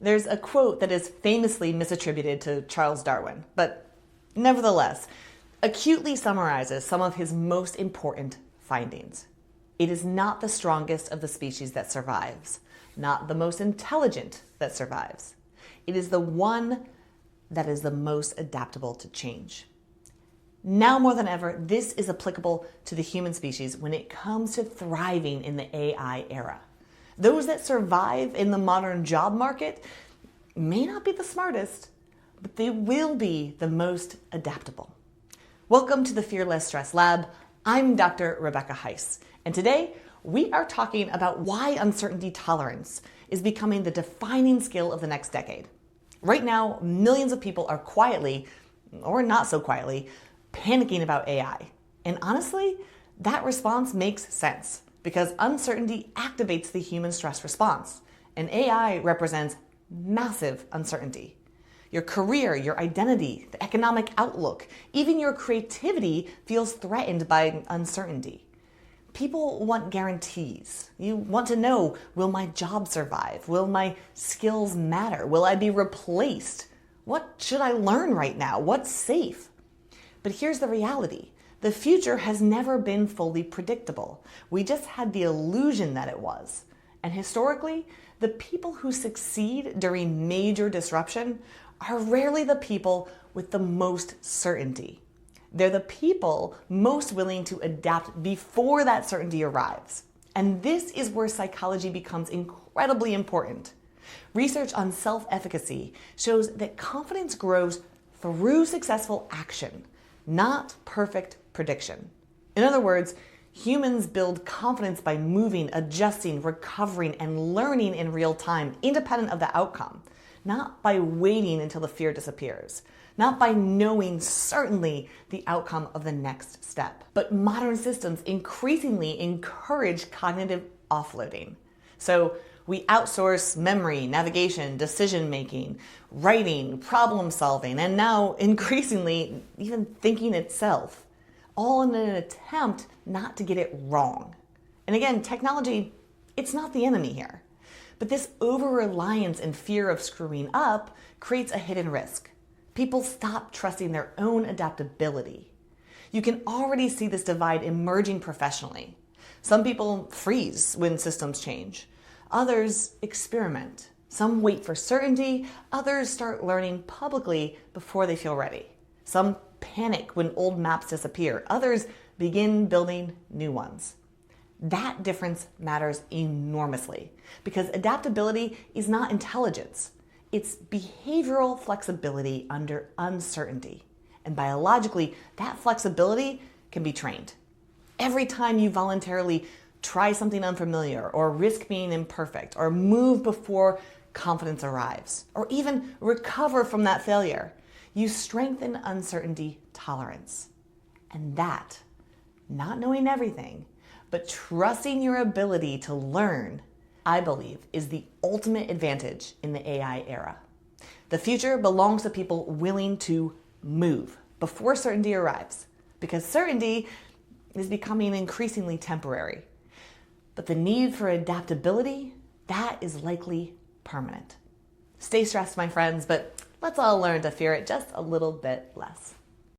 There's a quote that is famously misattributed to Charles Darwin, but nevertheless, acutely summarizes some of his most important findings. It is not the strongest of the species that survives, not the most intelligent that survives. It is the one that is the most adaptable to change. Now more than ever, this is applicable to the human species when it comes to thriving in the AI era. Those that survive in the modern job market may not be the smartest, but they will be the most adaptable. Welcome to the Fearless Stress Lab. I'm Dr. Rebecca Heiss, and today we are talking about why uncertainty tolerance is becoming the defining skill of the next decade. Right now, millions of people are quietly, or not so quietly, panicking about AI. And honestly, that response makes sense because uncertainty activates the human stress response, and AI represents massive uncertainty. Your career, your identity, the economic outlook, even your creativity feels threatened by uncertainty. People want guarantees. You want to know, will my job survive? Will my skills matter? Will I be replaced? What should I learn right now? What's safe? But here's the reality. The future has never been fully predictable. We just had the illusion that it was. And historically, the people who succeed during major disruption are rarely the people with the most certainty. They're the people most willing to adapt before that certainty arrives. And this is where psychology becomes incredibly important. Research on self-efficacy shows that confidence grows through successful action, not perfect prediction. In other words, humans build confidence by moving, adjusting, recovering, and learning in real time, independent of the outcome, not by waiting until the fear disappears, not by knowing certainly the outcome of the next step. But modern systems increasingly encourage cognitive offloading. So we outsource memory, navigation, decision-making, writing, problem-solving, and now increasingly even thinking itself, all in an attempt not to get it wrong. And again, technology, it's not the enemy here. But this over-reliance and fear of screwing up creates a hidden risk. People stop trusting their own adaptability. You can already see this divide emerging professionally. Some people freeze when systems change. Others experiment. Some wait for certainty. Others start learning publicly before they feel ready. Some panic when old maps disappear. Others begin building new ones. That difference matters enormously because adaptability is not intelligence. It's behavioral flexibility under uncertainty. And biologically, that flexibility can be trained. Every time you voluntarily try something unfamiliar or risk being imperfect or move before confidence arrives or even recover from that failure, you strengthen uncertainty tolerance. And that, not knowing everything, but trusting your ability to learn, I believe, is the ultimate advantage in the AI era. The future belongs to people willing to move before certainty arrives, because certainty is becoming increasingly temporary. But the need for adaptability, that is likely permanent. Stay stressed, my friends, but let's all learn to fear it just a little bit less.